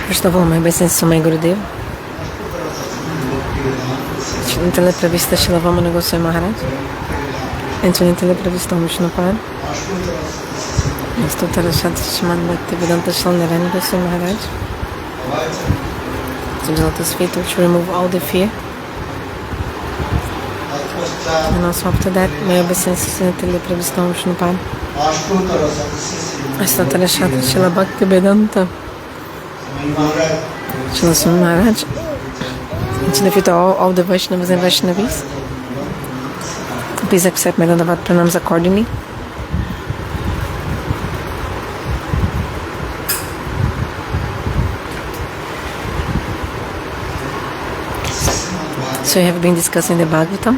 First of all, my obeisance to my Gurudev, Transcendental Pravista Srila BV Vana Maharaja, and Transcendental Pravista Vishnupad, Astotara Shadshman Bhakti Vedanta Srila Narayana Goswami Maharaj, to the lotus feet which remove all the fear. And also after that, my obeisance to Transcendental Pravista Vishnupad, Astotara Shadshman Bhakti Vedanta Srila Maharaj, and to the feet of all the Vaishnavas and Vaishnavis. Please accept my Dandavat pranams accordingly. So we have been discussing the Bhagavatam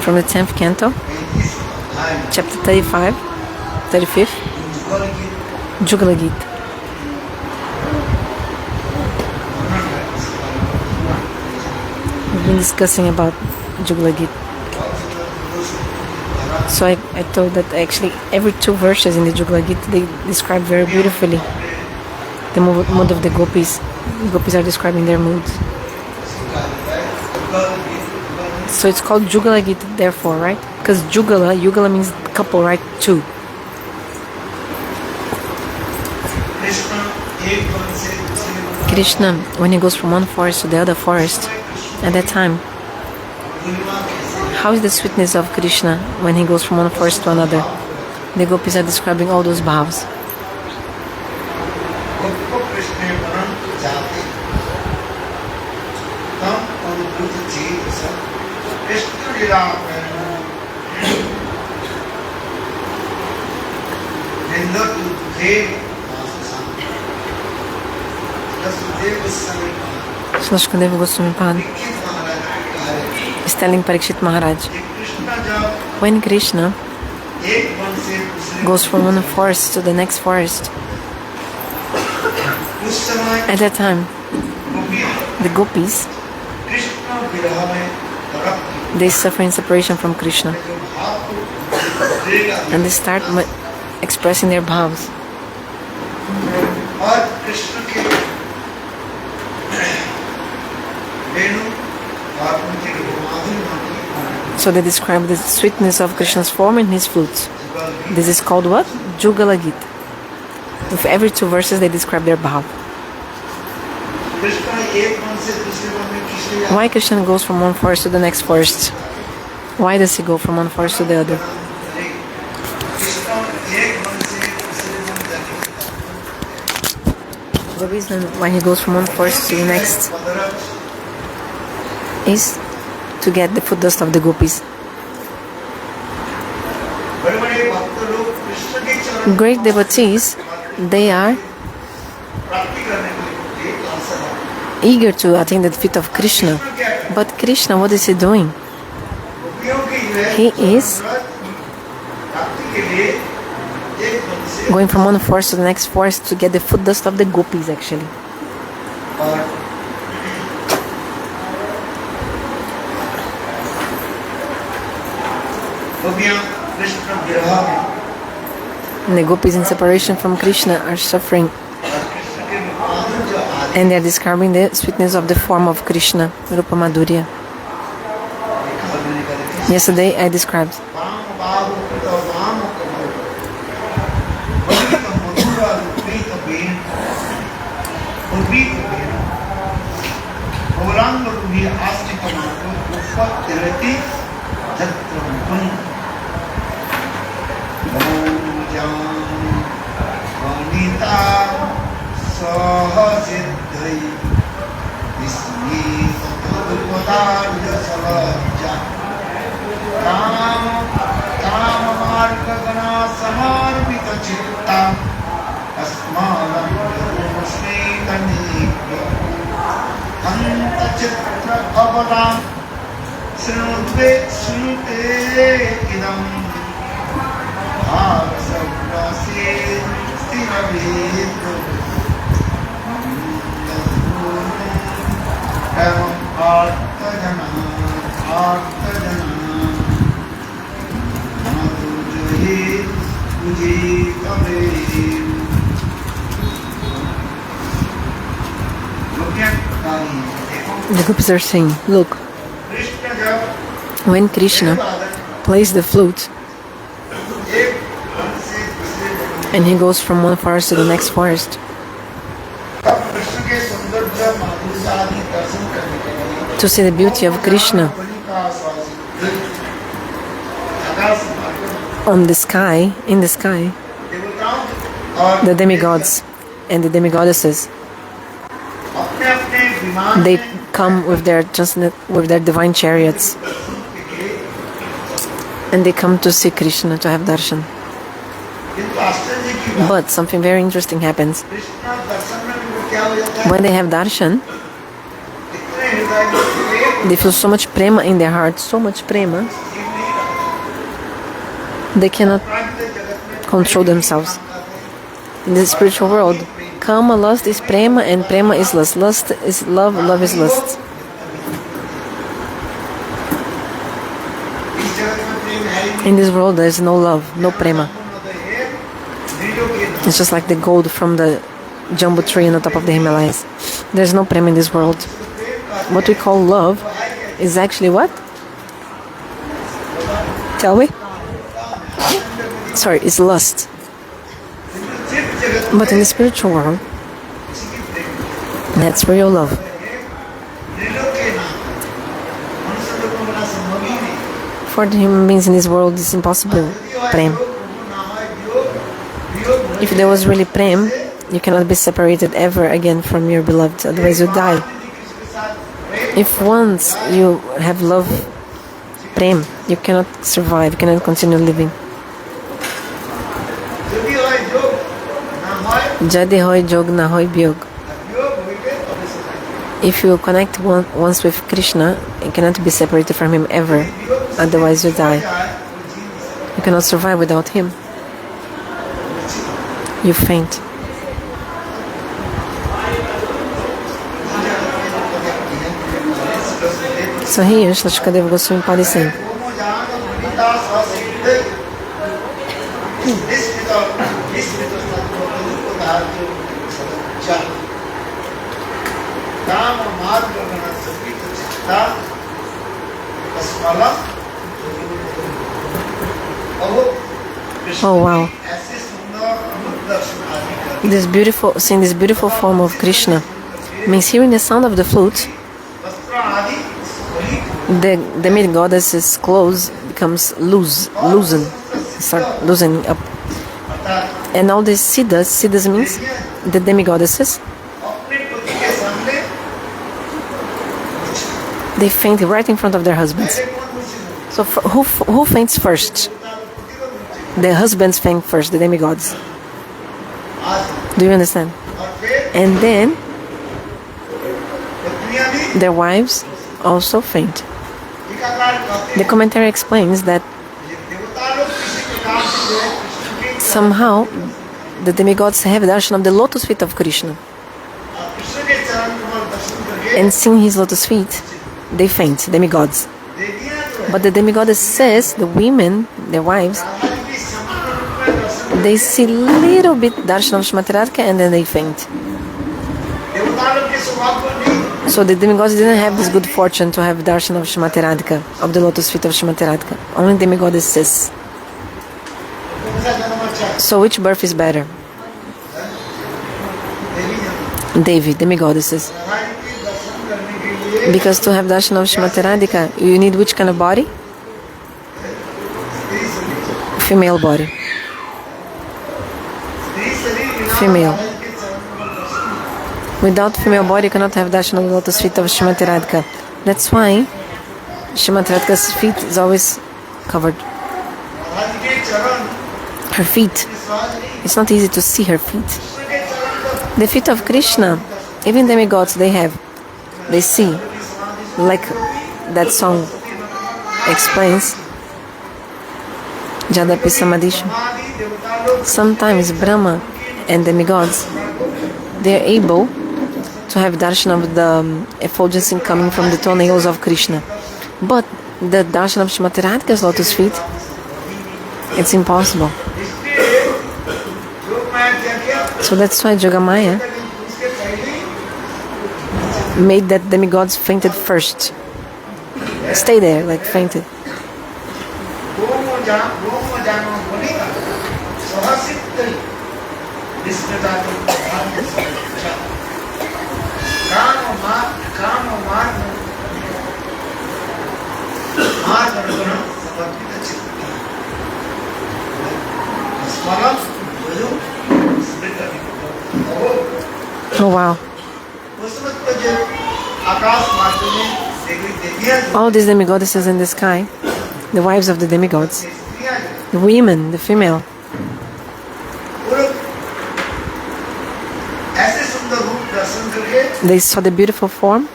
from the 10th canto, chapter 35, 35th, Yugala-gita. We've been discussing about Yugala-gita. So I told that actually every two verses in the Yugala-gita they describe very beautifully the mood of the gopis. The gopis are describing their moods. So it's called Yugala-gita therefore, right? Because Yugala means couple, right? Two. Krishna, when he goes from one forest to the other forest, at that time, how is the sweetness of Krishna when he goes from one forest to another? The gopis are describing all those bhavas. Srila Goswami Pad is telling Parikshit Maharaj, when Krishna goes from one forest to the next forest, at that time the gopis, they suffer in separation from Krishna and they start expressing their bhavas. So they describe the sweetness of Krishna's form and his flutes. This is called what? Yugala-gita. With every two verses they describe their bhav. Why Krishna goes from one forest to the next forest? Why does he go from one forest to the other? The reason why he goes from one forest to the next is to get the foot dust of the gopis. Great devotees, they are eager to attain the feet of Krishna. But Krishna, what is he doing? He is going from one forest to the next forest to get the foot dust of the gopis, actually. And the gopis in separation from Krishna are suffering, and they are describing the sweetness of the form of Krishna, Rupa Madhurya. Yesterday I described the gopis are saying, look, when Krishna plays the flute and he goes from one forest to the next forest to see the beauty of Krishna on the sky, in the sky, the demigods and the demigoddesses, they come with their divine chariots, and they come to see Krishna, to have darshan. But something very interesting happens. When they have darshan, they feel so much prema in their heart, so much prema, they cannot control themselves. In the spiritual world, kama, lust is prema, and prema is lust. Lust is love, love is lust. In this world there is no love, no prema. It's just like the gold from the jumbo tree on the top of the Himalayas. There's no prema in this world. What we call love is actually what? Tell me? Sorry, it's lust. But in the spiritual world, that's real love. For the human beings in this world, it's impossible. Prem. If there was really prem, you cannot be separated ever again from your beloved, otherwise you die. If once you have love, prem, you cannot survive, you cannot continue living. Jadi hoy jog na hoy biyog. If you connect once with Krishna, you cannot be separated from him ever, otherwise you die. You cannot survive without him. You faint. So here, Srila Shukadeva Goswami Pad is saying, oh wow, seeing this beautiful form of Krishna means hearing the sound of the flute, the demigoddesses' clothes becomes start loosening up. And all these siddhas means the demigoddesses, They faint right in front of their husbands. So who faints first? The husbands faint first, the demigods. Do you understand? And then their wives also faint. The commentary explains that somehow the demigods have darshan of the lotus feet of Krishna. And seeing his lotus feet, they faint, demigods. But the demigoddess says, the women, their wives, they see little bit darshan of Srimati Radhika and then they faint. So the demigods didn't have this good fortune to have darshan of Srimati Radhika, of the lotus feet of Srimati Radhika. Only demigoddesses. So which birth is better? Devi, demigoddesses. Because to have darshan of Srimati Radhika, you need which kind of body? Female body. Female. Without female body, you cannot have darshan of the lotus feet of Srimati Radhika. That's why Srimati Radhika's feet is always covered. Her feet. It's not easy to see her feet. The feet of Krishna, even demigods, they see, like that song explains, Jadapi Samadhisha. Sometimes Brahma and demigods, they are able to have darshan of the effulgence coming from the toenails of Krishna. But the darshan of Srimati Radhika's lotus feet, it's impossible. So that's why Yogamaya made that demigods fainted first. Stay there, like fainted. Oh wow. All these demigoddesses in the sky, the wives of the demigods, the women, the female, they saw the beautiful form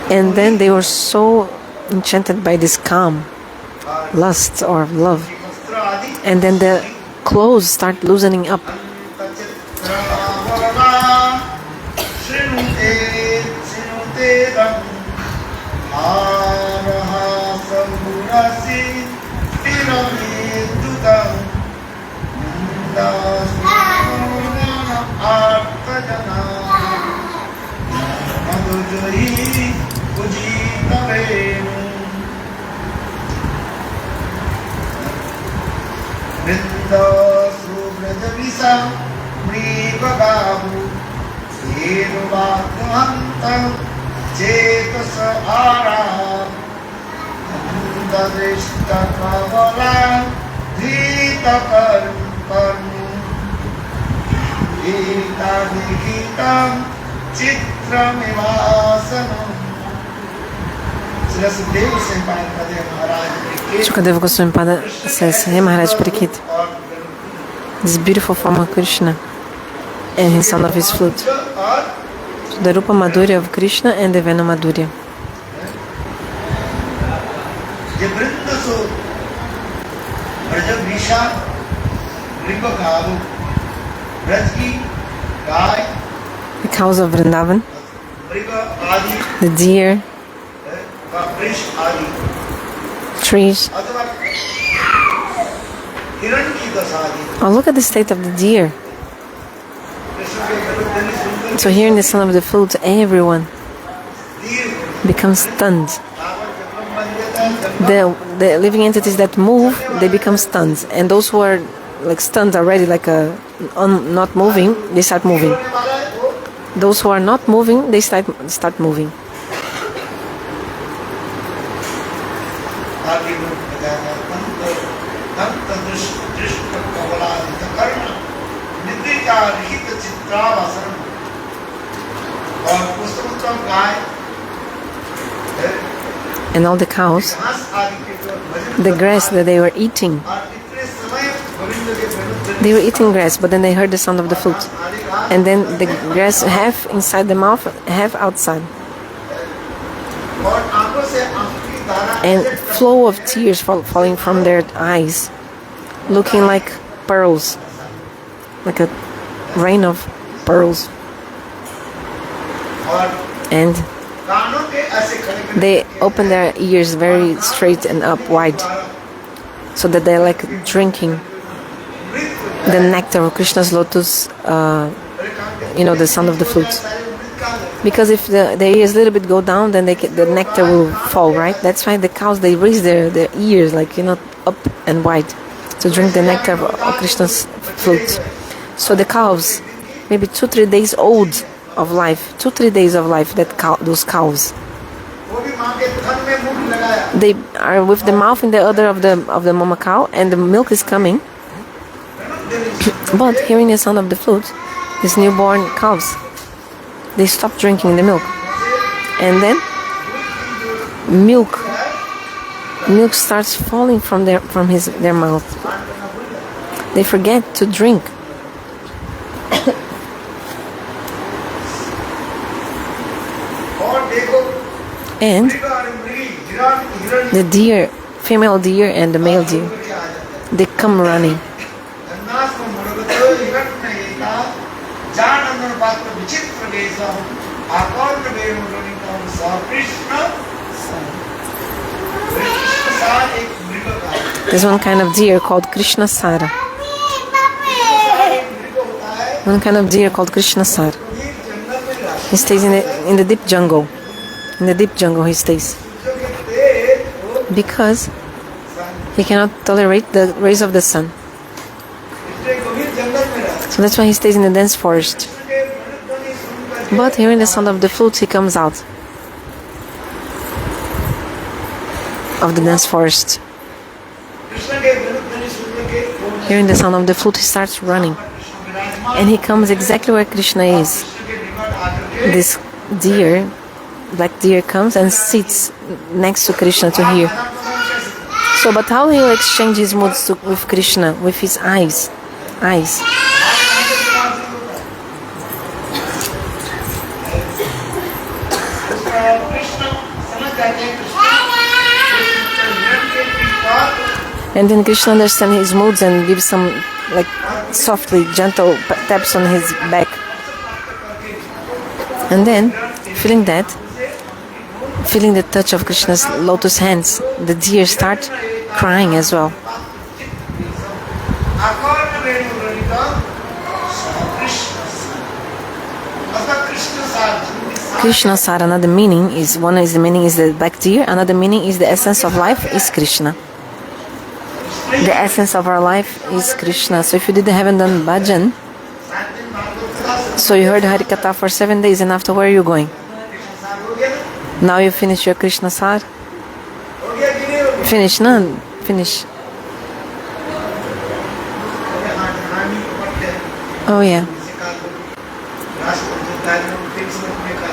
and then they were so enchanted by this calm, lust or love, and then the clothes start loosening up. Shukadeva Goswami Pada says, Hey Maharaj Parikit, this beautiful form of Krishna and his sound of his flute. So the Rupa Madhurya of Krishna and the Vena Madhurya. The cows of Vrindavan, the deer, trees. Oh, look at the state of the deer. So here in the sound of the flute, everyone becomes stunned. The living entities that move, they become stunned, and those who are like stunned already, like not moving, they start moving. Those who are not moving, they start moving. And all the cows, the grass that they were eating, grass, but then they heard the sound of the flute. And then the grass half inside the mouth, half outside. And flow of tears falling from their eyes, looking like pearls, like a rain of pearls. And they open their ears very straight and up wide, so that they're like drinking the nectar of Krishna's lotus, the sound of the flute. Because if the ears a little bit go down, then the nectar will fall, right? That's why the cows, they raise their ears like, up and wide to drink the nectar of Krishna's flute. So the cows, maybe 2-3 days old of life, 2-3 days of life, those cows, they are with the mouth in the udder of the mama cow, and the milk is coming. But hearing the sound of the flute, these newborn cows, they stop drinking the milk, and then milk starts falling from their mouth. They forget to drink. And the deer, female deer and the male deer, they come running. There's one kind of deer called Krishna Sara. One kind of deer called Krishna Sara. He stays in the deep jungle. In the deep jungle he stays. Because he cannot tolerate the rays of the sun. So that's why he stays in the dense forest. But hearing the sound of the flute, he comes out of the dense forest. Hearing the sound of the flute, he starts running. And he comes exactly where Krishna is. This deer, black deer, comes and sits next to Krishna to hear. So, but how he will exchange his moods with Krishna? With his eyes. And then Krishna understands his moods and gives some softly, gentle taps on his back. And then, feeling the touch of Krishna's lotus hands, the deer start crying as well. Krishna Sara, another meaning is, the black deer, another meaning is the essence of life is Krishna. The essence of our life is Krishna. So if you haven't done bhajan, so you heard Harikatha for 7 days, and after where are you going? Now you finish your Krishna Sar? Finish, no? Finish. Oh yeah.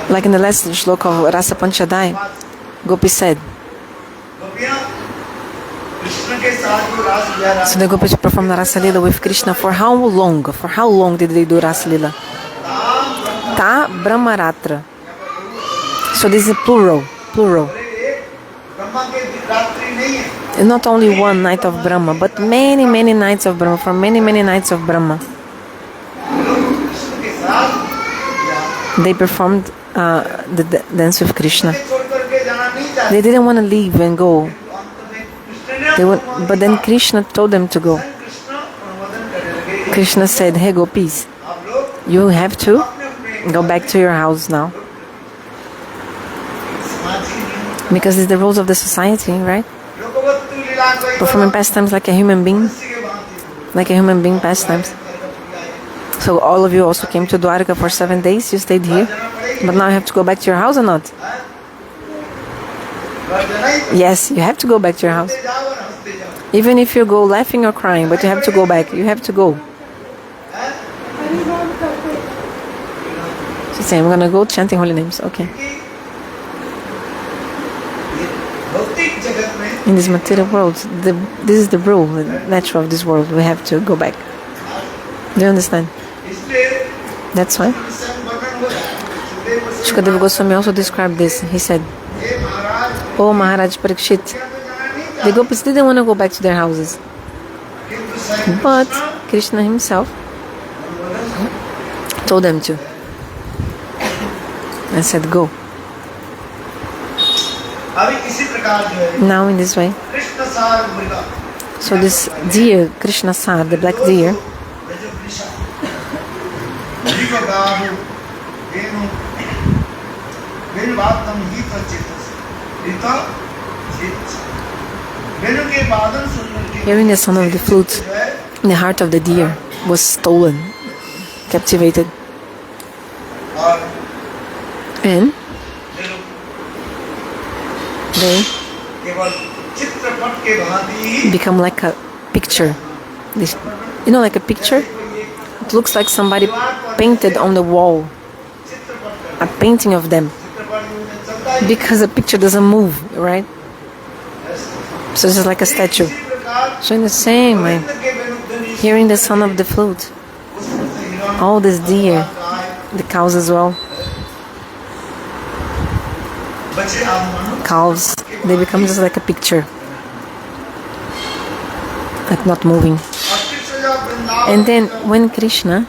Like in the last shloka of Rasa Panchadai, Gopi said, so the gopis performed the Rasa Lila with Krishna for how long? For how long did they do Rasa Lila? Ta Brahmaratra. So this is plural. And not only one night of Brahma, but many nights of Brahma, for many nights of Brahma. They performed the dance with Krishna. They didn't want to leave and go. But then Krishna told them to go. Krishna said, "Hey gopis, you have to go back to your house now." Because it's the rules of the society, right? Performing pastimes like a human being. Pastimes. So all of you also came to Dvaraka for 7 days, you stayed here. But now you have to go back to your house or not? Yes, you have to go back to your house. Even if you go laughing or crying, but you have to go back. You have to go. She's saying, I'm gonna go chanting holy names. Okay. In this material world, this is the rule, the nature of this world. We have to go back. Do you understand? That's why Shukadeva Goswami also described this. He said, "Oh Maharaj Parikshit, the gopis didn't want to go back to their houses, but Krishna himself told them to, and said, go." Now in this way, so this deer, Krishna Sar, the black deer, hearing the sound of the flute, the heart of the deer was stolen, captivated, and they become like a picture. You know, like a picture? It looks like somebody painted on the wall, a painting of them, because the picture doesn't move, right? So it's just like a statue. So in the same way, hearing the sound of the flute, all this deer, the cows as well, calves, they become just like a picture, like not moving. And then when Krishna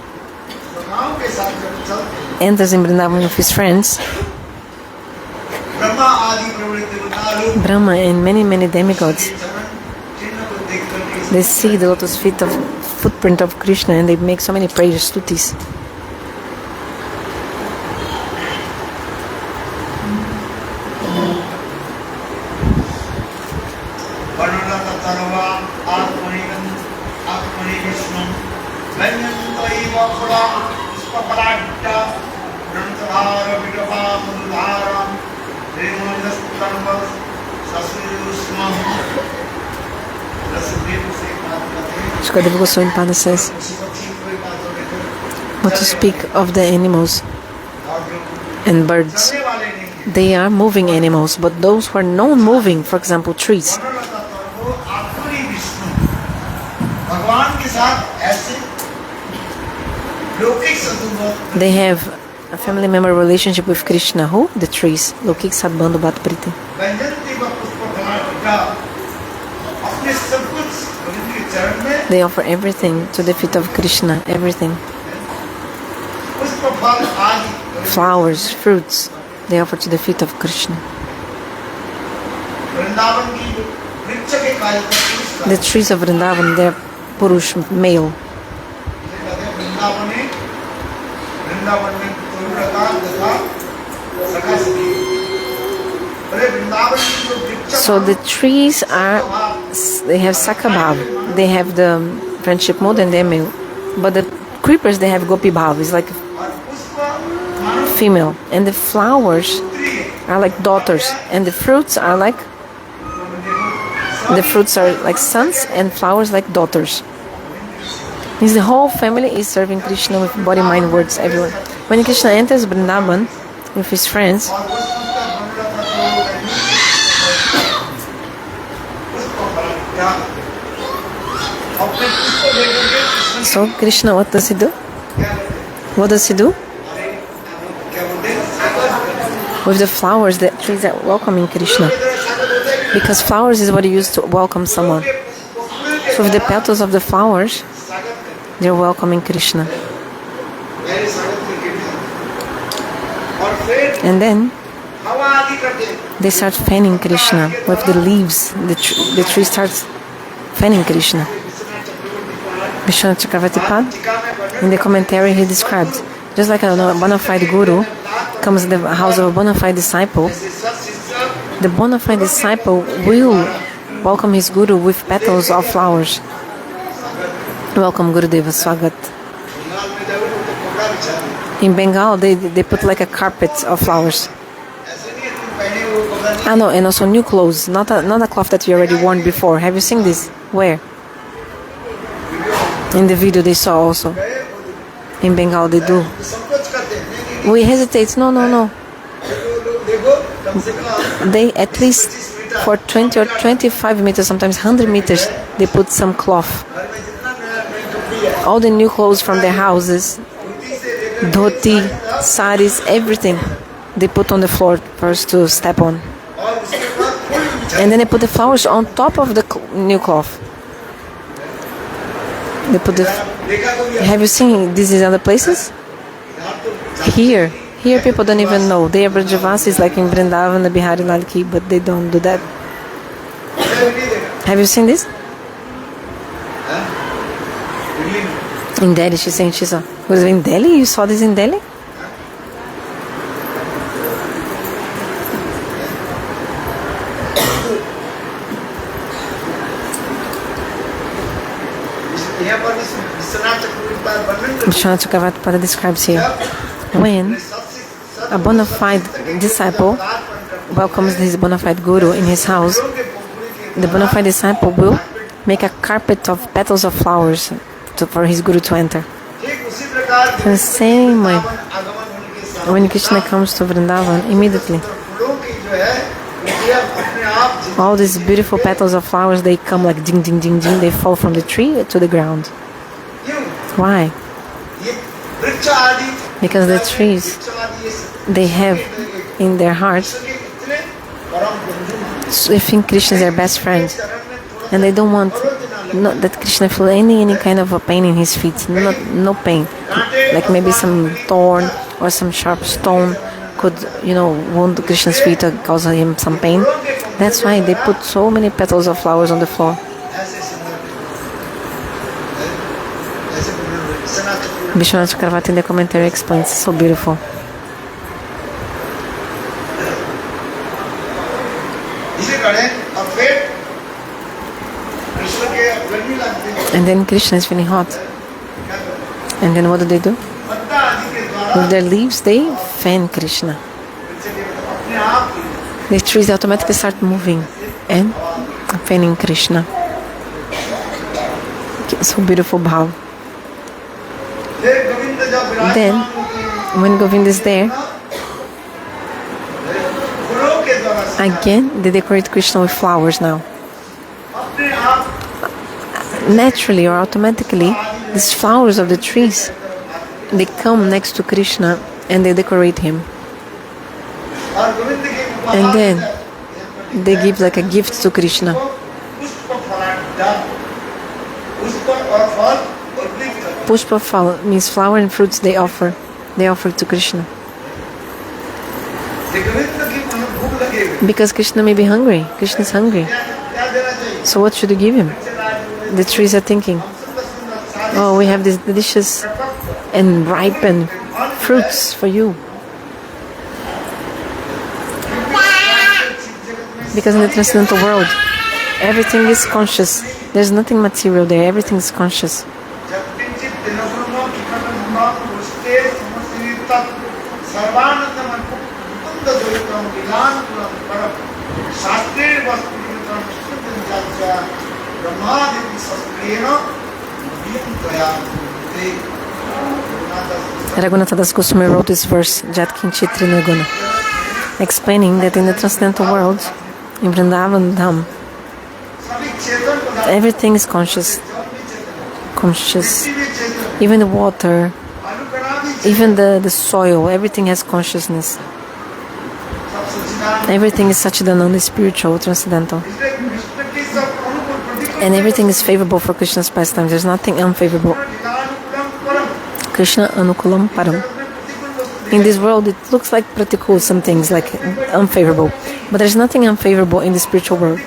enters in Vrindavan with his friends, Brahma and many demigods, they see the lotus feet of footprint of Krishna and they make so many prayers, stutis. Shukadeva Goswami Pada says, what to speak of the animals and birds? They are moving animals, but those who are non-moving, for example, trees, they have a family member relationship with Krishna. Who? The trees. Lokik Sadbandhu Bhat Priti. They offer everything to the feet of Krishna. Everything. Flowers, fruits, they offer to the feet of Krishna. The trees of Vrindavan, they are Purush, male. So the trees are, they have Sakabhav, they have the friendship mode and they're male. But the creepers, they have Gopi Bhav, it's like female. And the flowers are like daughters. And the fruits are like, sons and flowers like daughters. Means the whole family is serving Krishna with body, mind, words, everywhere. When Krishna enters Vrindavan with his friends, so Krishna, what does he do? What does he do? With the flowers, the trees are welcoming Krishna. Because flowers is what you use to welcome someone. So with the petals of the flowers, they're welcoming Krishna. And then they start fanning Krishna with the leaves. The tree starts fanning Krishna. Vishwanath Chakravarti Pad, in the commentary he described, just like a bona fide guru comes to the house of a bona fide disciple, the bona fide disciple will welcome his guru with petals of flowers. Welcome Gurudeva, Swagat. In Bengal, they put like a carpet of flowers. No, and also new clothes, not a cloth that you already worn before. Have you seen this? Where? In the video they saw also. In Bengal they do. We hesitate. No. They at least for 20 or 25 meters, sometimes 100 meters, they put some cloth. All the new clothes from their houses, dhoti, saris, everything, they put on the floor for us to step on. And then they put the flowers on top of the new cloth. They put the... Have you seen this in other places? Here people don't even know. They are Brajavasis like in Vrindavan, the Bihari Lalki, but they don't do that. Have you seen this? In Delhi, she's saying she saw. Was it in Delhi? You saw this in Delhi? Vishwanath Chakravarti describes here when a bona fide disciple welcomes his bona fide guru in his house, the bona fide disciple will make a carpet of petals of flowers for his guru to enter. The same way, when Krishna comes to Vrindavan, immediately all these beautiful petals of flowers, they come like ding ding ding ding, they fall from the tree to the ground. Why? Because the trees, they have in their hearts, they think Krishna is their best friend, and they don't want that Krishna feel any kind of a pain in his feet, no pain, like maybe some thorn or some sharp stone could, wound Krishna's feet or cause him some pain. That's why they put so many petals of flowers on the floor. Vishwanath Chakravarti in the commentary explains, so beautiful. And then Krishna is feeling hot. And then what do? With their leaves, they fan Krishna. The trees automatically start moving and fanning Krishna. So beautiful bhav. Then, when Govind is there, again they decorate Krishna with flowers now. Naturally or automatically, these flowers of the trees, they come next to Krishna and they decorate him. And then they give like a gift to Krishna. Pushpa fal means flower and fruits they offer to Krishna. Because Krishna may be hungry. Krishna is hungry. So what should you give him? The trees are thinking, oh, we have these delicious and ripened fruits for you. Because in the transcendental world, everything is conscious. There's nothing material there. Everything is conscious. Raghunatha Das Goswami wrote this verse, Jat Kinchit Nirguna, explaining that in the transcendental world, in Vrindavan Dham, everything is conscious. Even the water, even the soil, everything has consciousness. Everything is Satchidananda, spiritual, transcendental. And everything is favorable for Krishna's pastimes. There's nothing unfavorable. Krishna Anukulam Param. In this world, it looks like pratikul, some things like unfavorable. But there's nothing unfavorable in the spiritual world.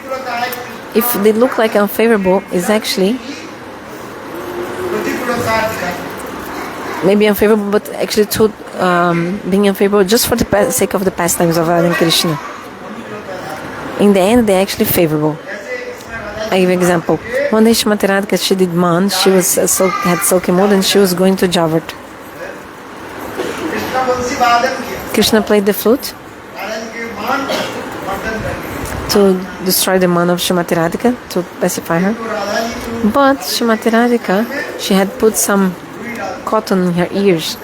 If they look like unfavorable, it's actually maybe unfavorable, but actually to being unfavorable just for the sake of the pastimes of Radha and Krishna. In the end, they're actually favorable. I give an example. One day Srimati Radha, she did maan. She had silky mood and she was going to Javat. Krishna played the flute to destroy the maan of Srimati Radhika, to pacify her. But Srimati Radhika, she had put some cotton in her ears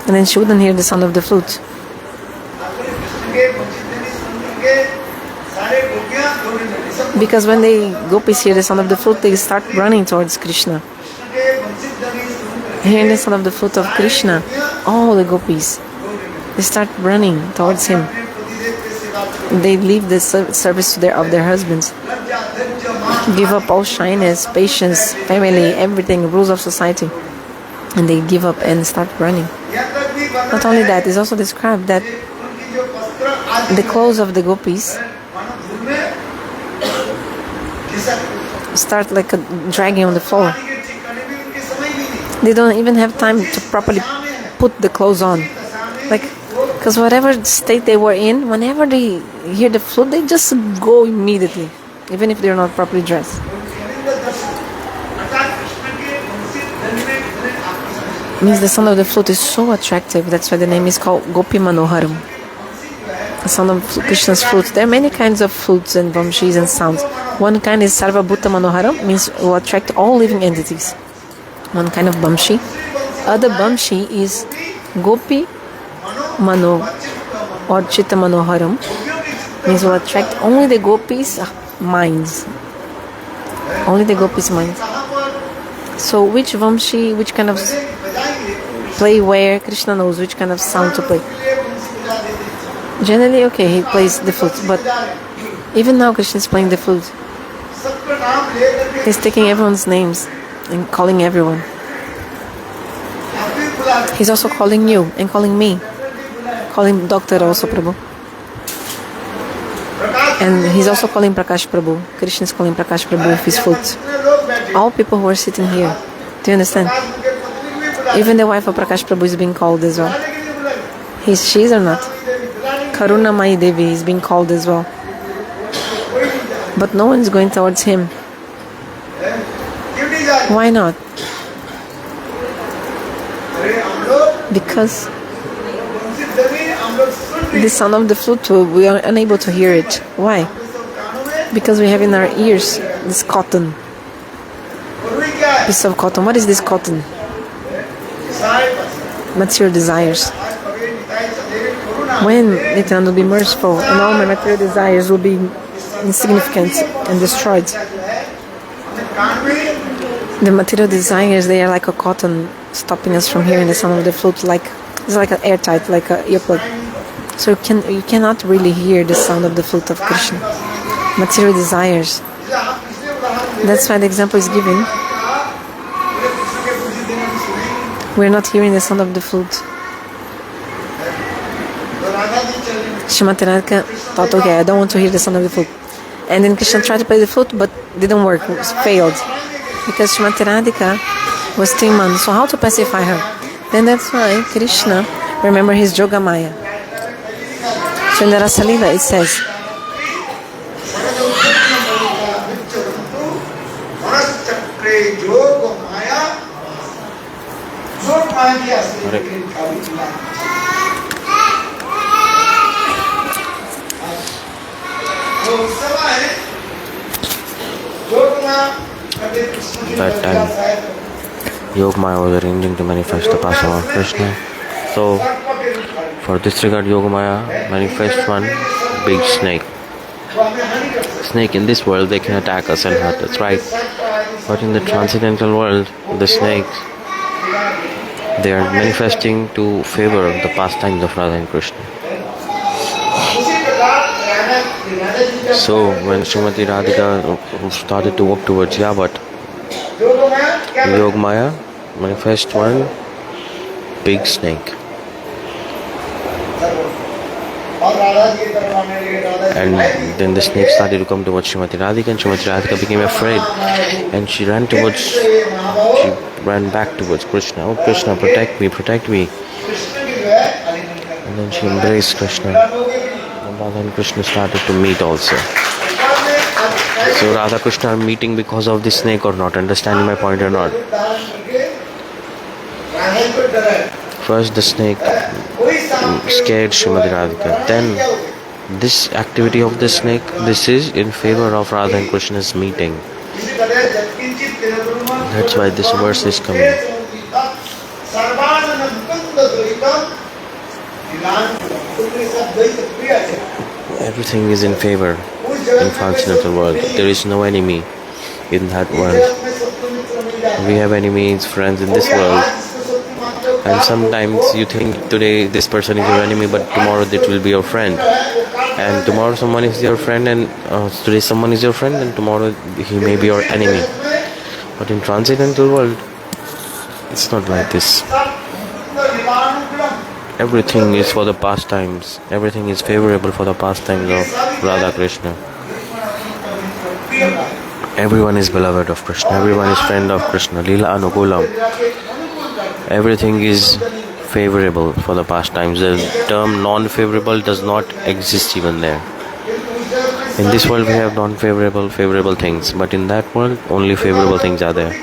And then she wouldn't hear the sound of the flute. Because when the gopis hear the sound of the flute, they start running towards Krishna. Hearing the sound of the flute of Krishna, all the gopis, they start running towards him. They leave the service of their husbands, give up all shyness, patience, family, everything, rules of society, and they give up and start running. Not only that, it's also described that the clothes of the gopis start like dragging on the floor. They don't even have time to properly put the clothes on. Because whatever state they were in, whenever they hear the flute, they just go immediately, even if they're not properly dressed. Means the sound of the flute is so attractive. That's why the name is called Gopi Manoharam. The sound of Krishna's flute. There are many kinds of flutes and vamshis and sounds. One kind is Sarva Bhuta Manoharam, means it will attract all living entities. One kind of vamshi. Other vamshi is Gopi Mano or Chitta Manoharam, means will attract only the gopis' minds. Only the gopis' minds. So which vamshi, which kind of play where, Krishna knows which kind of sound to play. Generally, okay, he plays the flute, but even now Krishna is playing the flute. He's taking everyone's names and calling everyone. He's also calling you and calling me. Calling Doctor also Prabhu. And he's also calling Prakash Prabhu. Krishna is calling Prakash Prabhu with his flute. All people who are sitting here. Do you understand? Even the wife of Prakash Prabhu is being called as well. She is or not? Karuna Mai Devi is being called as well. But no one is going towards him. Why not? Because the sound of the flute, we are unable to hear it. Why? Because we have in our ears this cotton. Piece of cotton. What is this cotton? Material desires. When Nityananda will be merciful and all my material desires will be insignificant and destroyed. The material desires, they are like a cotton stopping us from hearing the sound of the flute. It's like an airtight, like an earplug. So you cannot really hear the sound of the flute of Krishna. Material desires. That's why the example is given. We're not hearing the sound of the flute. Srimati Radhika thought, okay, I don't want to hear the sound of the flute. And then Krishna tried to play the flute, but didn't work, it failed. Because Srimati Radhika was still maan. So how to pacify her? Then that's why Krishna, remember his Yogamaya. So in the Rasa Lila it says, that time Yogamaya was arranging to manifest the pastime of Krishna. So for this regard, Yogamaya manifests one big snake. Snake in this world, they can attack us and hurt us, right? But in the transcendental world, the snakes, they are manifesting to favor the pastimes of Radha and Krishna. So when Srimati Radhika started to walk towards Yavat, Yogamaya manifests one big snake. And then the snake started to come towards Srimati Radhika, and Srimati Radhika became afraid, and she ran back towards Krishna. Oh Krishna, protect me, protect me. And then she embraced Krishna. And Radha and Krishna started to meet also. So Radha Krishna are meeting because of the snake or not? Understanding my point or not? First the snake scared Srimati Radhika. Then this activity of the snake, this is in favor of Radha and Krishna's meeting. That's why this verse is coming. Everything is in favor in transcendental world. There is no enemy in that world. We have enemies, friends in this world. And sometimes you think today this person is your enemy, but tomorrow it will be your friend. And tomorrow someone is your friend, and today someone is your friend, and tomorrow he may be your enemy. But in transcendental world, it's not like this. Everything is for the pastimes. Everything is favorable for the pastimes of Radha Krishna. Everyone is beloved of Krishna. Everyone is friend of Krishna. Lila anukulam. Everything is favorable for the pastimes. The term non-favorable does not exist even there. In this world we have non-favorable, favorable things, but in that world only favorable things are there.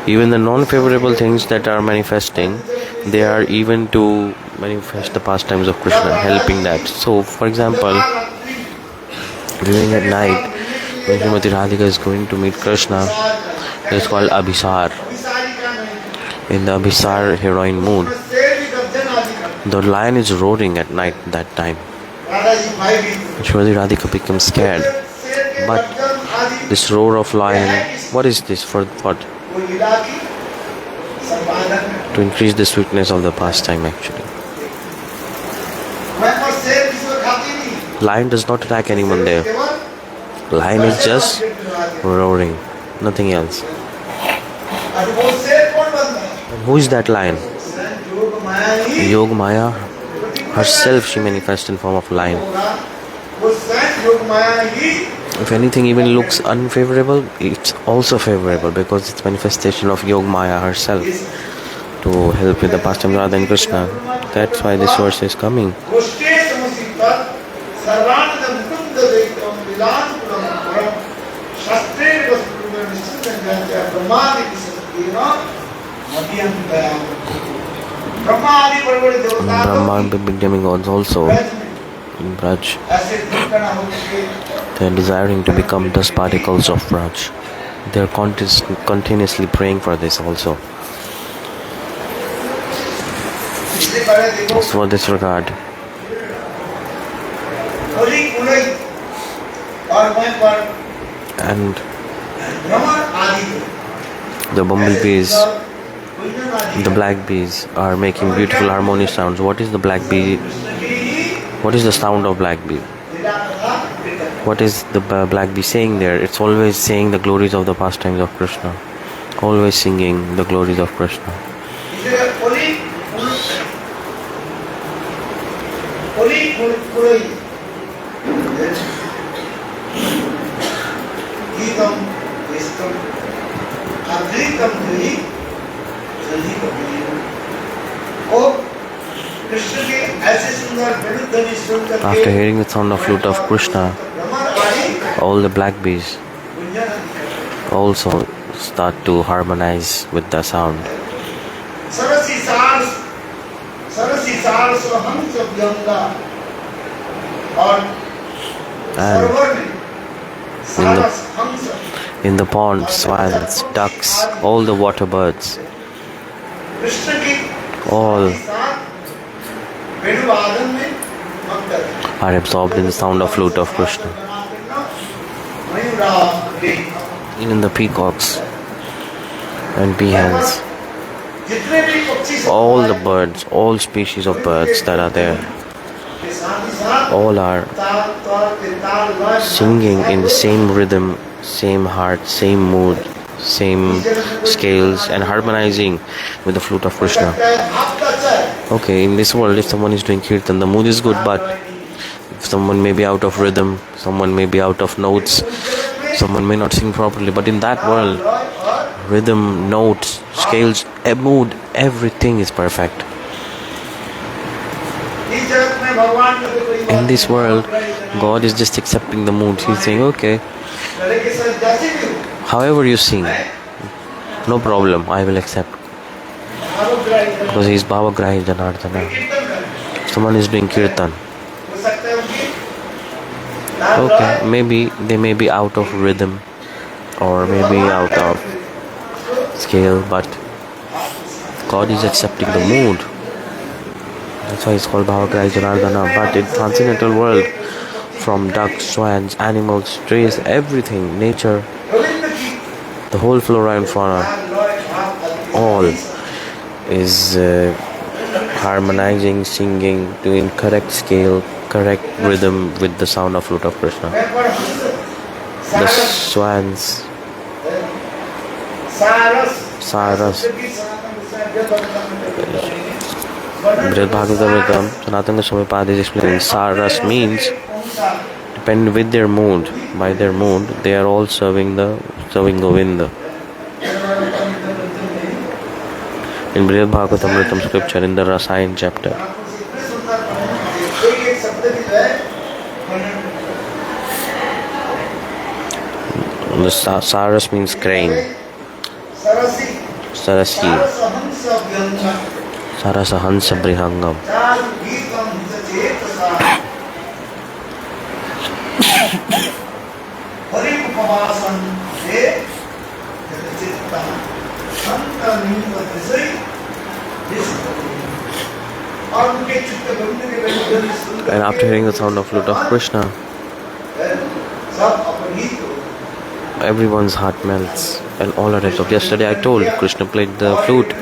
Even the non-favorable things that are manifesting, they are even to manifest the pastimes of Krishna, helping that. So, for example, during at night, when Srimati Radhika is going to meet Krishna, it is called Abhisar. In the Abhisar heroine mood, the lion is roaring at night that time. Srimati Radhika becomes scared. But this roar of lion, what is this? For what? To increase the sweetness of the pastime actually. Lion does not attack anyone there. Lion is just roaring, nothing else. And who is that lion? Yogamaya herself, she manifests in form of lion. If anything even looks unfavorable, it's also favorable because it's manifestation of Yogamaya herself to help with the pastime of Radha and Krishna. That's why this verse is coming. Brahma and demigods also in Braj. They are desiring to become dust particles of Braj. They are continuously praying for this also. So for this regard, and the bumblebees, the black bees are making beautiful harmonious sounds. What is the black bee? What is the sound of black bee? What is the black bee saying there? It's always saying the glories of the pastimes of Krishna. Always singing the glories of Krishna. After hearing the sound of flute of Krishna, all the black bees also start to harmonize with the sound. And in the pond, swans, ducks, all the water birds, all are absorbed in the sound of flute of Krishna. Even the peacocks and peahens, all the birds, all species of birds that are there, all are singing in the same rhythm, same heart, same mood, same scales, and harmonizing with the flute of Krishna. Okay, in this world, if someone is doing kirtan, the mood is good, but if someone may be out of rhythm, someone may be out of notes, someone may not sing properly, but in that world, rhythm, notes, scales, mood, everything is perfect. In this world, God is just accepting the mood. He's saying, okay, however you sing, no problem, I will accept. Because he is Bhavagrahi Janardana. Someone is doing kirtan. Okay, maybe they may be out of rhythm or maybe out of scale, but God is accepting the mood. That's why it's called Bhavakrai Janardana. But in transcendental world, from ducks, swans, animals, trees, everything, nature, the whole flora and fauna, all is harmonizing, singing, doing correct scale, correct rhythm with the sound of flute of Krishna. The swans, Saras, Brihad Bhagavatam, Sanatana Swami Pad is explaining Saras means depend with their mood. By their mood, they are all serving Govinda. In Brihad Bhagavatam scripture, in the rasa chapter, the Saras means crane. Sarasi. Sarasa Hansa Brihangam. And after hearing the sound of flute of Krishna, everyone's heart melts and all are of. Yesterday I told Krishna played the flute,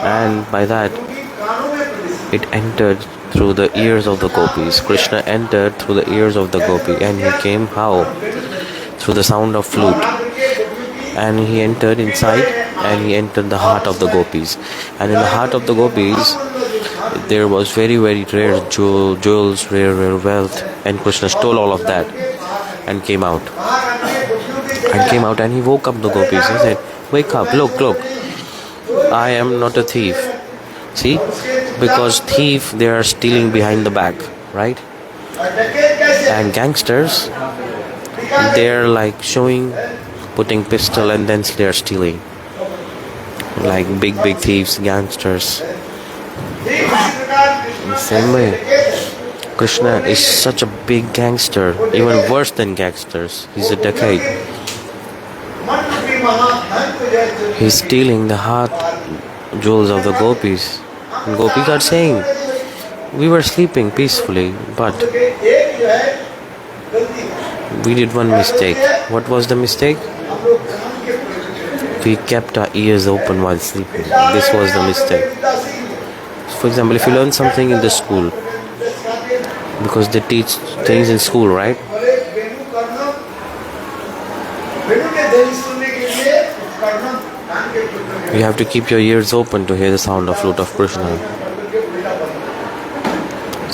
and by that it entered through the ears of the gopis. Krishna entered through the ears of the gopi, and he came how? Through the sound of flute. And he entered inside, and he entered the heart of the gopis. And in the heart of the gopis, there was very, very rare jewels, rare wealth, and Krishna stole all of that and came out. And he woke up the gopis. He said, "Wake up, look, I am not a thief." See, because thief, they are stealing behind the back, right? And gangsters, they are like showing, putting pistol, and then they are stealing. Like big thieves, gangsters. In the same way, Krishna is such a big gangster, even worse than gangsters. He's a dacoit. He's stealing the heart jewels of the gopis. And gopis are saying, "We were sleeping peacefully, but we did one mistake." What was the mistake? We kept our ears open while sleeping. This was the mistake. For example, if you learn something in the school, because they teach things in school, right? You have to keep your ears open to hear the sound of flute of Krishna.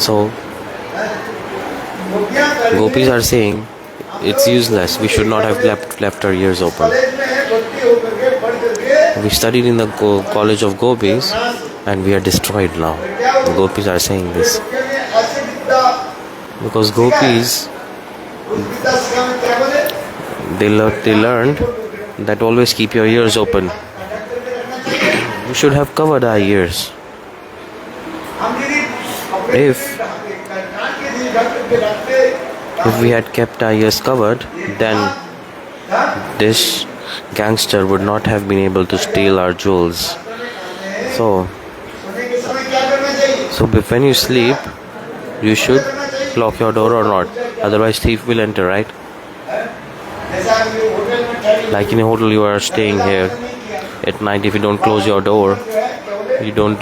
So, gopis are saying it's useless. We should not have left our ears open. We studied in the college of gopis, and we are destroyed now. The gopis are saying this because gopis, they learned that always keep your ears open. We should have covered our ears. If we had kept our ears covered, then this gangster would not have been able to steal our jewels. So when you sleep, you should lock your door or not. Otherwise, thief will enter, right? Like in a hotel, you are staying here at night. If you don't close your door, you don't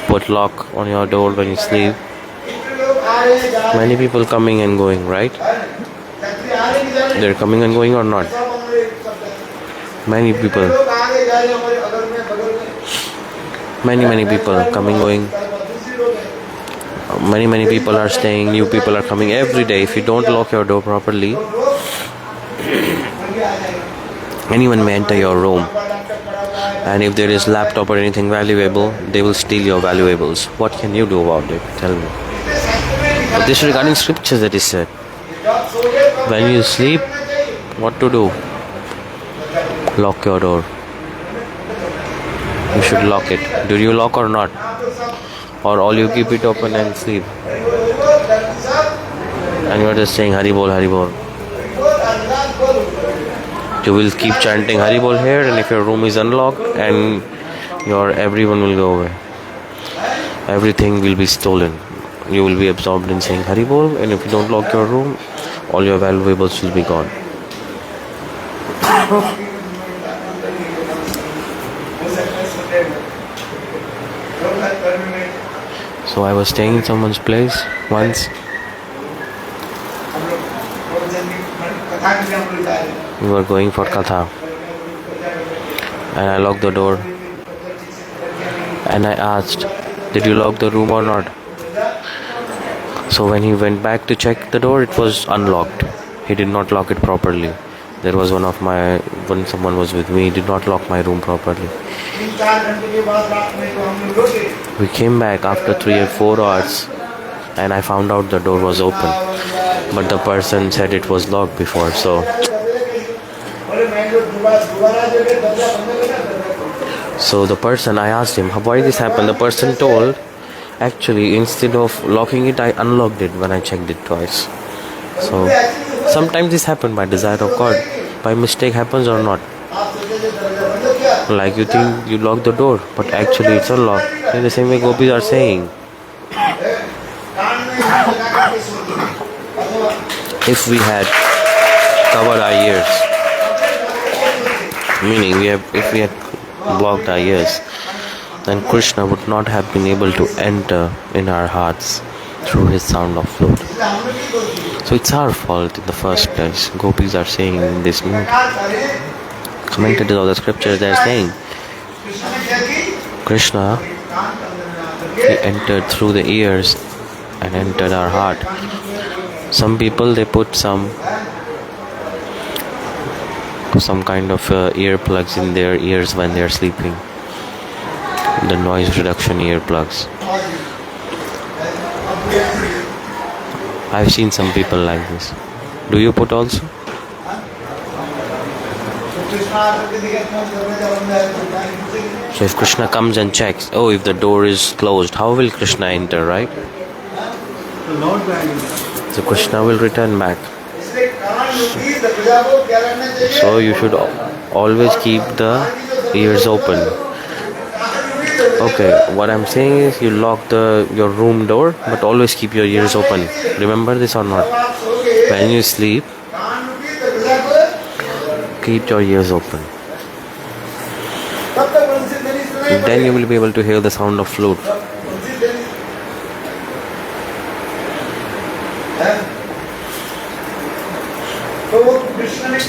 put lock on your door when you sleep, many people coming and going, right? They're coming and going or not? Many people coming, going. Many people are staying, new people are coming every day. If you don't lock your door properly, anyone may enter your room. And if there is laptop or anything valuable, they will steal your valuables. What can you do about it? Tell me. But this regarding scriptures that is said. When you sleep, what to do? Lock your door. You should lock it. Do you lock or not? Or all you keep it open and sleep? And you are just saying Hari Bol, Hari Bol. You will keep chanting Hari Bol here, and if your room is unlocked, and everyone will go away. everything will be stolen. You will be absorbed in saying Haribol, and if you don't lock your room, all your valuables will be gone. So I was staying in someone's place once. We were going for Katha, and I locked the door, and I asked, did you lock the room or not? So when he went back to check the door, it was unlocked. He did not lock it properly. There was when someone was with me, he did not lock my room properly. We came back after 3 or 4 hours, and I found out the door was open, but the person said it was locked before. So the person, I asked him, why this happened? The person told, actually, instead of locking it, I unlocked it when I checked it twice. So sometimes this happens by desire of God. By mistake happens or not. Like you think you lock the door, but actually it's unlocked. In the same way gopis are saying, if we had covered our ears, meaning if we had blocked our ears, then Krishna would not have been able to enter in our hearts through his sound of flute. So it's our fault in the first place. Gopis are saying in this mood. Commentators of the scriptures, they are saying, Krishna, he entered through the ears and entered our heart. Some people, they put some kind of earplugs in their ears when they are sleeping. The noise reduction earplugs. I've seen some people like this. Do you put also? So if Krishna comes and checks, if the door is closed, how will Krishna enter, right? So Krishna will return back. So you should always keep the ears open. Okay, what I'm saying is you lock your room door, but always keep your ears open. Remember this or not? When you sleep, keep your ears open. Then you will be able to hear the sound of flute.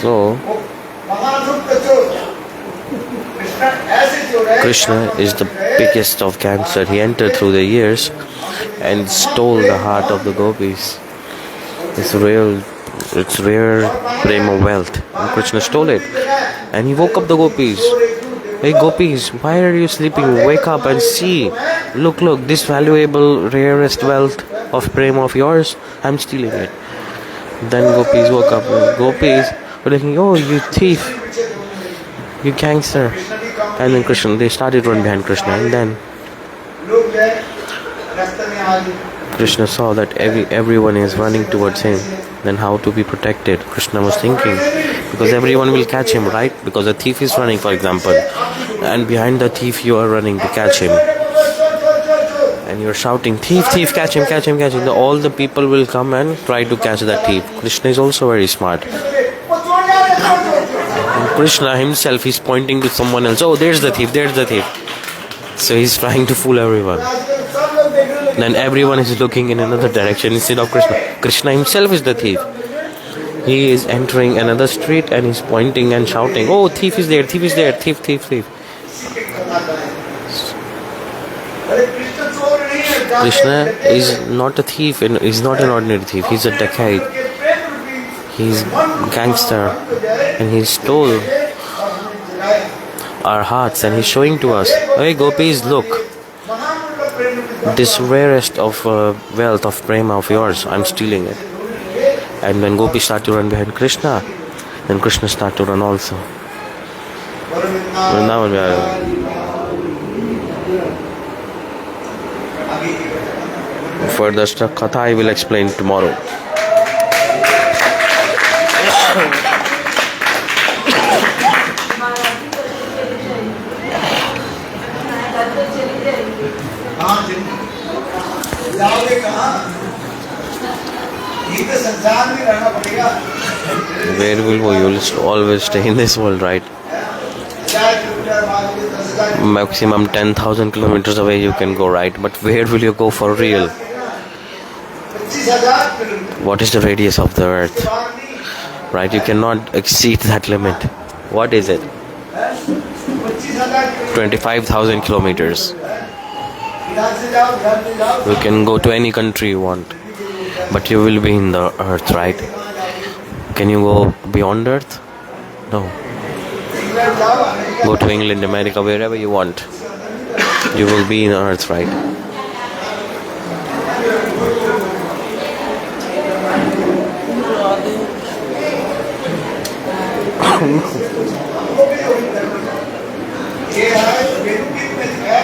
So, Krishna is the biggest of gangsters. He entered through the ears and stole the heart of the gopis. It's rare prema wealth. And Krishna stole it. And he woke up the gopis. Hey gopis, why are you sleeping? Wake up and see. Look, this valuable, rarest wealth of prema of yours, I'm stealing it. Then gopis woke up. Gopis were thinking, oh, you thief, you gangster. And then they started running behind Krishna. And then Krishna saw that everyone is running towards him. Then how to be protected? Krishna was thinking, because everyone will catch him, right? Because a thief is running, for example, and behind the thief you are running to catch him. And you're shouting, thief, thief, catch him, catch him, catch him. All the people will come and try to catch that thief. Krishna is also very smart. And Krishna himself is pointing to someone else. Oh, there's the thief, there's the thief. So he's trying to fool everyone. Then everyone is looking in another direction instead of Krishna. Krishna himself is the thief. He is entering another street and he's pointing and shouting, oh, thief is there, thief is there, thief, thief, thief. Krishna is not a thief, he's not an ordinary thief, he's a dacoit. He's a gangster and he stole our hearts and he's showing to us, hey gopis, look, this rarest of wealth of prema of yours, I'm stealing it. And when gopis start to run behind Krishna, then Krishna start to run also. Further katha I will explain tomorrow. Where will you? You will always stay in this world, right? Maximum 10,000 kilometers away you can go, right? But where will you go for real? What is the radius of the earth? Right? You cannot exceed that limit. What is it? 25,000 kilometers. You can go to any country you want, but you will be in the earth, right? Can you go beyond earth? No. Go to England, America, wherever you want. You will be in earth, right?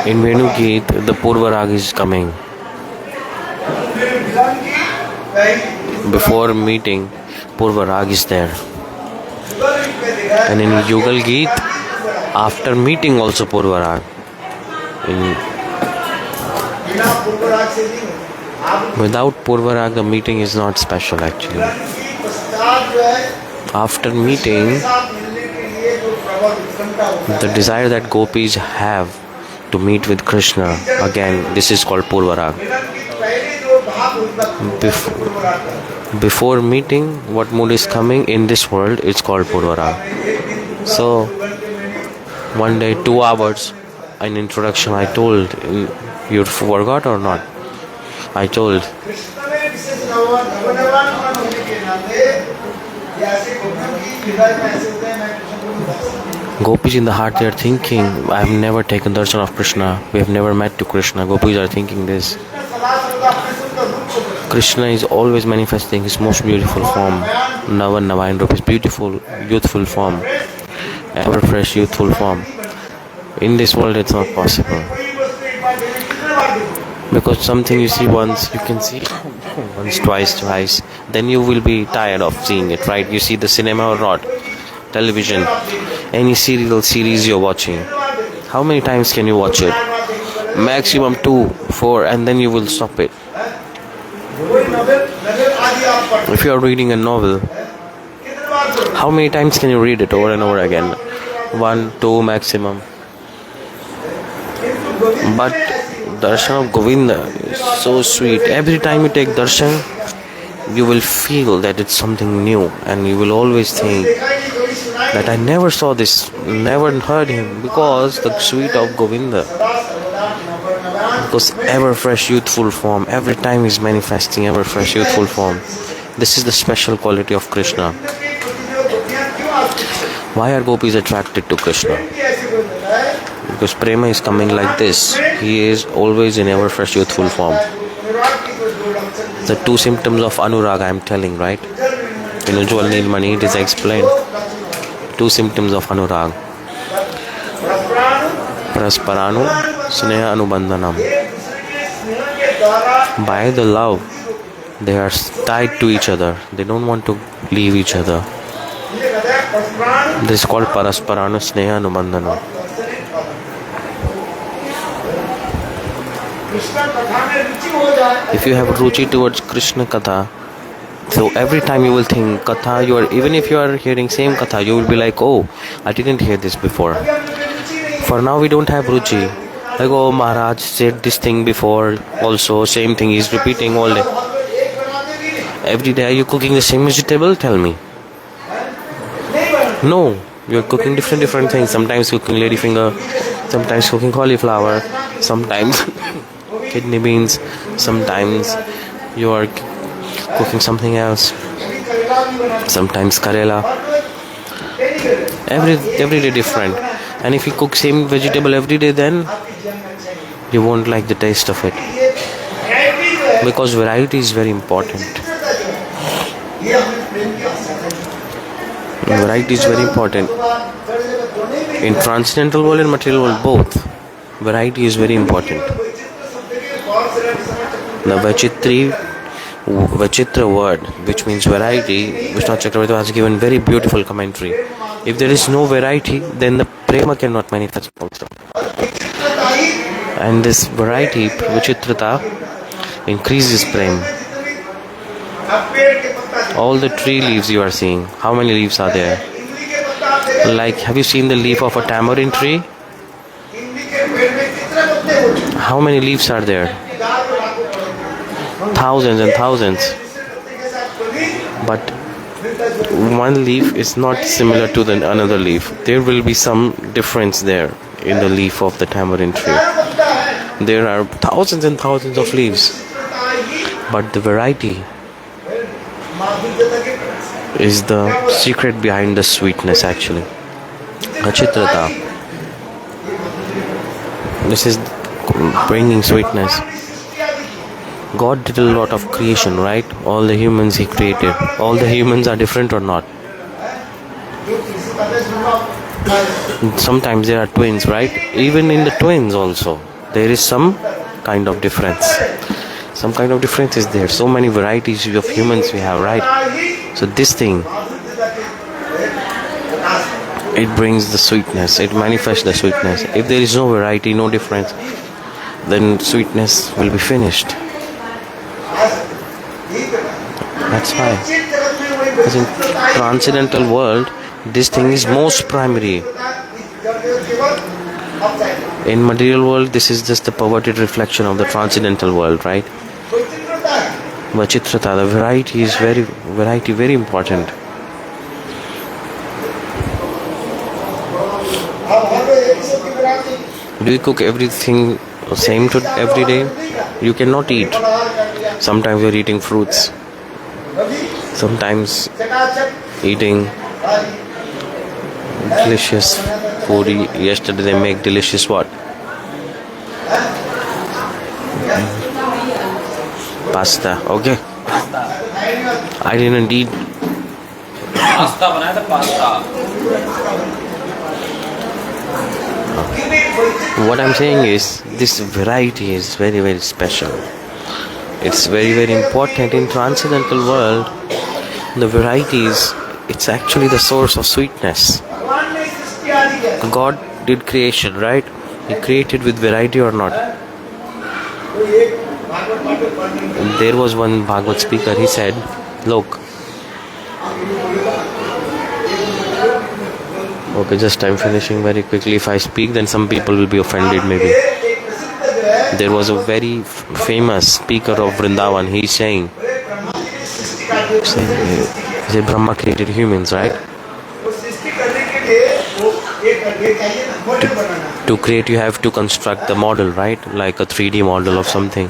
In Venu-gita, the Purva Rag is coming. Before meeting, Purva Rag is there. And in Yugala-gita, after meeting also Purva Rag. Without Purva Rag, the meeting is not special actually. After meeting, the desire that gopis have to meet with Krishna, again, this is called Purva Rag. Before meeting, what mood is coming in this world, it's called Purva Rag. So, one day, 2 hours, in introduction, I told, you forgot or not? I told, gopis in the heart, they are thinking, I have never taken darshan of Krishna. We have never met to Krishna. Gopis are thinking this. Krishna is always manifesting his most beautiful form. Navan Navayan Rup, his beautiful, youthful form. Ever fresh, youthful form. In this world, it's not possible. Because something you see once, you can see once, twice. Then you will be tired of seeing it, right? You see the cinema or not? Television, any serial series you're watching, how many times can you watch it? Maximum 2, 4, and then you will stop it. If you are reading a novel, how many times can you read it over and over again? 1, 2 maximum. But darshan of Govinda is so sweet. Every time you take darshan, you will feel that it's something new, and you will always think that I never saw this, never heard him, because the sweet of Govinda, because ever fresh youthful form, every time he's manifesting ever fresh youthful form. This is the special quality of Krishna. Why are gopis attracted to Krishna? Because prema is coming like this. He is always in ever fresh youthful form. The 2 symptoms of anurag I am telling, right? In Ujjwal Nilmani it is explained. 2 symptoms of anurag. Prasparanu Sneha Anubandhanam. By the love, they are tied to each other. They don't want to leave each other. This is called Parasparanu Sneha Anubandhanam. If you have ruchi towards Krishna Katha, so every time you will think Katha, even if you are hearing same Katha, you will be like, oh, I didn't hear this before. For now we don't have ruchi. Like, oh, Maharaj said this thing before, also same thing he's repeating all day. Every day are you cooking the same vegetable? Tell me. No, you're cooking different things. Sometimes cooking ladyfinger, sometimes cooking cauliflower, sometimes kidney beans, sometimes you are cooking something else, sometimes karela. Every day different. And if you cook same vegetable every day, then you won't like the taste of it, because variety is very important. Variety is very important in transcendental world and material world, both. Variety is very important. The Vachitra word, which means variety, Vishnu Chakravarti has given very beautiful commentary. If there is no variety, then the prema cannot manifest also. And this variety, Vichitrata, increases prema. All the tree leaves you are seeing. How many leaves are there? Like, have you seen the leaf of a tamarind tree? How many leaves are there? Thousands and thousands. But one leaf is not similar to another leaf. There will be some difference there in the leaf of the tamarind tree. There are thousands and thousands of leaves, but the variety is the secret behind the sweetness actually. Achitrata. This is bringing sweetness. God did a lot of creation, right? All the humans He created. All the humans are different or not? Sometimes there are twins, right? Even in the twins also, there is some kind of difference. Some kind of difference is there. So many varieties of humans we have, right? So this thing, it brings the sweetness. It manifests the sweetness. If there is no variety, no difference, then sweetness will be finished. That's why, because in transcendental world, this thing is most primary. In material world, this is just the perverted reflection of the transcendental world, right? Vachitrata, the variety is very important. Do you cook everything same to every day? You cannot eat. Sometimes you're eating fruits. Sometimes eating delicious food. Yesterday they make delicious what? Pasta. Okay. I didn't eat. Pasta बनाया था pasta. What I'm saying is, this variety is very special. It's very important in transcendental world. The varieties, it's actually the source of sweetness. God did creation, right? He created with variety or not? There was one Bhagavad speaker, he said, look. Okay, just I'm finishing very quickly. If I speak, then some people will be offended maybe. There was a very famous speaker of Vrindavan. He's saying Brahma created humans, right? To create, you have to construct the model, right? Like a 3D model of something.